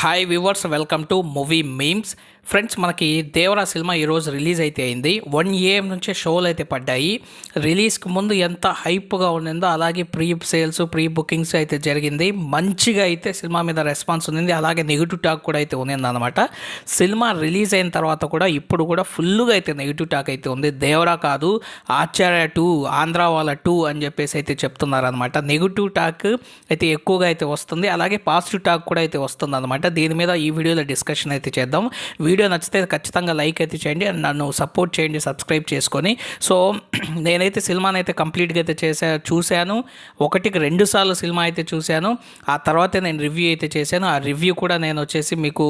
Hi viewers, welcome to movie memes. Friends, మనకి Devara cinema ఈరోజు release అయితే అయింది. 1 AM నుంచే షోలు అయితే పడ్డాయి. రిలీజ్కి ముందు ఎంత హైప్గా ఉండిందో అలాగే ప్రీ సేల్స్, ప్రీ బుకింగ్స్ అయితే జరిగింది. మంచిగా అయితే సినిమా మీద రెస్పాన్స్ ఉంది. అలాగే నెగిటివ్ టాక్ కూడా అయితే ఉంది అనమాట. సినిమా రిలీజ్ అయిన తర్వాత కూడా ఇప్పుడు కూడా ఫుల్గా అయితే నెగిటివ్ టాక్ అయితే ఉంది. దేవరా కాదు, ఆచార్య 2, ఆంధ్ర వాళ్ళ 2 అని చెప్పేసి అయితే చెప్తున్నారనమాట. నెగిటివ్ టాక్ అయితే ఎక్కువగా అయితే వస్తుంది, అలాగే పాజిటివ్ టాక్ కూడా అయితే వస్తుంది అనమాట. దీని మీద ఈ వీడియోలో డిస్కషన్ అయితే చేద్దాం. వీడియో నచ్చితే ఖచ్చితంగా లైక్ అయితే చేయండి అండ్ నన్ను సపోర్ట్ చేయండి సబ్స్క్రైబ్ చేసుకొని. సో నేనైతే సినిమాని అయితే కంప్లీట్గా అయితే చూశాను. 1కి 2 సార్లు సినిమా అయితే చూశాను. ఆ తర్వాత నేను రివ్యూ అయితే చేశాను. ఆ రివ్యూ కూడా నేను వచ్చేసి మీకు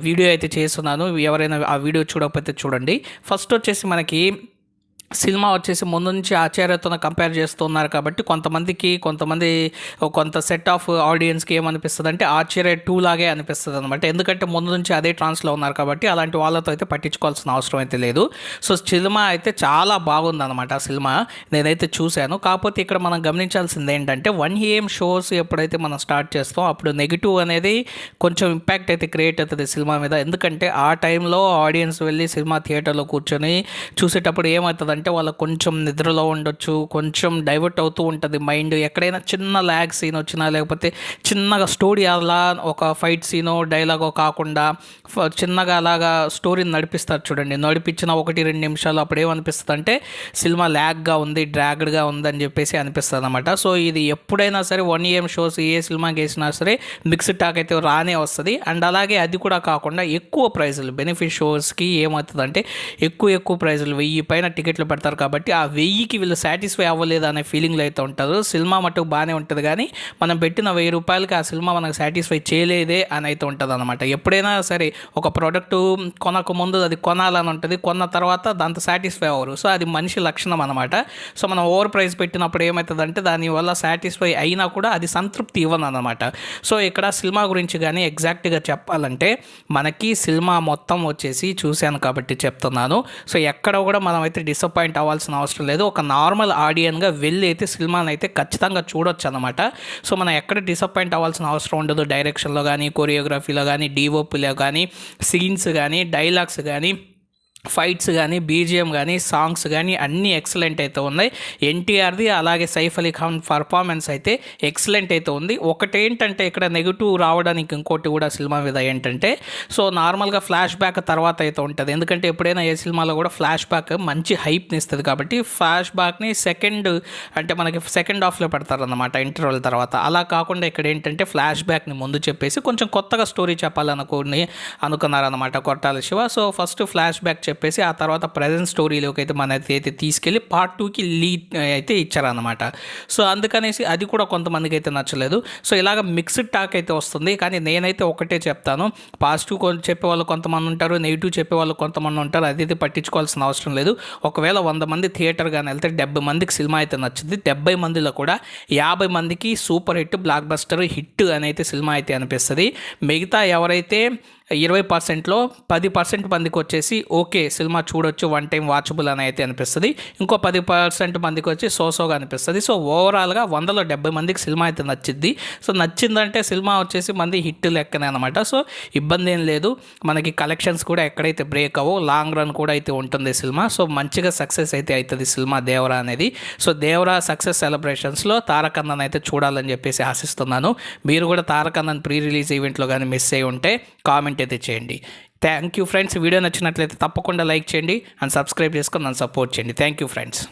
వీడియో అయితే చేస్తున్నాను. ఎవరైనా ఆ వీడియో చూడకపోతే చూడండి. ఫస్ట్ వచ్చేసి మనకి సినిమా వచ్చేసి ముందు నుంచి ఆచార్యతో కంపేర్ చేస్తున్నారు కాబట్టి కొంత సెట్ ఆఫ్ ఆడియన్స్కి ఏమనిపిస్తుంది అంటే ఆచార్య 2 లాగే అనిపిస్తుంది అనమాట. ఎందుకంటే ముందు నుంచి అదే ట్రాన్స్లో ఉన్నారు కాబట్టి అలాంటి వాళ్ళతో అయితే పట్టించుకోవాల్సిన అవసరం అయితే లేదు. సో సినిమా అయితే చాలా బాగుందన్నమాట. ఆ సినిమా నేనైతే చూశాను. కాకపోతే ఇక్కడ మనం గమనించాల్సింది ఏంటంటే 1 AM షోస్ ఎప్పుడైతే మనం స్టార్ట్ చేస్తాం అప్పుడు నెగిటివ్ అనేది కొంచెం ఇంపాక్ట్ అయితే క్రియేట్ అవుతుంది సినిమా మీద. ఎందుకంటే ఆ టైంలో ఆడియన్స్ వెళ్ళి సినిమా థియేటర్లో కూర్చొని చూసేటప్పుడు ఏమవుతుంది అంటే వాళ్ళకు కొంచెం నిద్రలో ఉండొచ్చు, కొంచెం డైవర్ట్ అవుతూ ఉంటుంది మైండ్. ఎక్కడైనా చిన్న ల్యాగ్ సీన్ వచ్చినా లేకపోతే చిన్నగా స్టోరీ అలా ఒక ఫైట్ సీనో డైలాగో కాకుండా చిన్నగా అలాగా స్టోరీని నడిపిస్తారు చూడండి. నడిపించిన 1-2 నిమిషాలు అప్పుడు ఏమనిపిస్తుంది అంటే సినిమా ల్యాగ్గా ఉంది, డ్రాగ్డ్గా ఉందని చెప్పేసి అనిపిస్తుంది అనమాట. సో ఇది ఎప్పుడైనా సరే 1 AM షోస్ ఏ సినిమాకి వేసినా సరే మిక్స్డ్ టాక్ అయితే రానే వస్తుంది. అండ్ అలాగే అది కూడా కాకుండా ఎక్కువ ప్రైజులు బెనిఫిట్ షోస్కి ఏమవుతుందంటే ఎక్కువ ప్రైజులు 1000 పైన టికెట్లు పెడతారు కాబట్టి ఆ 1000కి వీళ్ళు సాటిస్ఫై అవ్వలేదు అనే ఫీలింగ్లో అయితే ఉంటారు. సినిమా మటుకు బాగానే ఉంటుంది కానీ మనం పెట్టిన 1000 రూపాయలకి ఆ సినిమా మనకు సాటిస్ఫై చేయలేదే అని అయితే ఉంటుంది అనమాట. ఎప్పుడైనా సరే ఒక ప్రోడక్ట్ కొనక ముందు అది కొనాలని ఉంటుంది, కొన్న తర్వాత దాంతో సాటిస్ఫై అవ్వరు. సో అది మనిషి లక్షణం అనమాట. సో మనం ఓవర్ ప్రైస్ పెట్టినప్పుడు ఏమవుతుందంటే దానివల్ల సాటిస్ఫై అయినా కూడా అది సంతృప్తి ఇవ్వను అనమాట. సో ఇక్కడ సినిమా గురించి కానీ ఎగ్జాక్ట్గా చెప్పాలంటే మనకి సినిమా మొత్తం వచ్చేసి చూశాను కాబట్టి చెప్తున్నాను. సో ఎక్కడ కూడా మనం అయితే డిసప్పాయింట్ అవ్వాల్సిన అవసరం లేదు. ఒక నార్మల్ ఆడియన్గా వెళ్ళి అయితే సినిమాని అయితే ఖచ్చితంగా చూడొచ్చు అనమాట. సో మనం ఎక్కడ డిసప్పాయింట్ అవ్వాల్సిన అవసరం ఉండదు. డైరెక్షన్లో కానీ, కొరియోగ్రఫీలో కానీ, డిఓపిలో కానీ, సీన్స్ కానీ, డైలాగ్స్ కానీ, ఫైట్స్ కానీ, బీజిఎం కానీ, సాంగ్స్ కానీ అన్నీ ఎక్సలెంట్ అయితే ఉన్నాయి. ఎన్టీఆర్ది అలాగే సైఫ్ అలీ ఖాన్ పర్ఫార్మెన్స్ అయితే ఎక్సలెంట్ అయితే ఉంది. ఒకటేంటంటే ఇక్కడ నెగిటివ్ రావడానికి ఇంకోటి కూడా సినిమా మీద ఏంటంటే సో నార్మల్గా ఫ్లాష్ బ్యాక్ తర్వాత అయితే ఉంటుంది. ఎందుకంటే ఎప్పుడైనా ఏ సినిమాలో కూడా ఫ్లాష్ బ్యాక్ మంచి హైప్ని ఇస్తుంది కాబట్టి ఫ్లాష్ బ్యాక్ని మనకి సెకండ్ హాఫ్లో పెడతారన్నమాట ఇంటర్వల్ తర్వాత. అలా కాకుండా ఇక్కడ ఏంటంటే ఫ్లాష్ బ్యాక్ని ముందు చెప్పేసి కొంచెం కొత్తగా స్టోరీ అనుకున్నారన్నమాట కొట్టాల Shiva. So first flashback చెప్పేసి ఆ తర్వాత ప్రజెంట్ స్టోరీలోకి అయితే మనైతే తీసుకెళ్ళి పార్ట్ 2కి లీడ్ అయితే ఇచ్చారనమాట. సో అందుకనేసి అది కూడా కొంతమందికి అయితే నచ్చలేదు. సో ఇలాగ మిక్స్డ్ టాక్ అయితే వస్తుంది. కానీ నేనైతే ఒకటే చెప్తాను, పాజిటివ్ చెప్పే వాళ్ళు కొంతమంది ఉంటారు, నెగిటివ్ చెప్పే వాళ్ళు కొంతమంది ఉంటారు. అది పట్టించుకోవాల్సిన అవసరం లేదు. ఒకవేళ 100 మంది థియేటర్ కానీ వెళ్తే 70 మందికి సినిమా అయితే నచ్చింది. 70 మందిలో కూడా 50 మందికి super hit, block buster hit అని అయితే సినిమా అయితే అనిపిస్తుంది. మిగతా ఎవరైతే 20%లో 10% మందికి వచ్చేసి ఓకే సినిమా చూడొచ్చు, 1 టైం వాచబుల్ అని అయితే అనిపిస్తుంది. ఇంకో 10% మందికి వచ్చి సోసోగా అనిపిస్తుంది. సో ఓవరాల్గా 100లో 70 మందికి సినిమా అయితే నచ్చింది. సో నచ్చిందంటే సినిమా వచ్చేసి మంది హిట్ లెక్కనే అనమాట. సో ఇబ్బంది ఏం లేదు. మనకి కలెక్షన్స్ కూడా ఎక్కడైతే బ్రేక్ అవ్వో, లాంగ్ రన్ కూడా అయితే ఉంటుంది సినిమా. సో మంచిగా సక్సెస్ అయితే అవుతుంది సినిమా దేవరా అనేది. సో దేవరా సక్సెస్ సెలబ్రేషన్స్లో తారక్ అన్నన్ అయితే చూడాలని చెప్పేసి ఆశిస్తున్నాను. మీరు కూడా తారక్ అన్నన్ ప్రీ రిలీజ్ ఈవెంట్లో కానీ మిస్ అయ్యి ఉంటే కామెంట్ అయితే చేయండి. Thank you friends. వీడియో నచ్చినట్లయితే తప్పకుండా లైక్ చేయండి అండ్ సబ్స్క్రైబ్ చేసుకొని నన్ను సపోర్ట్ చేయండి. Thank you friends.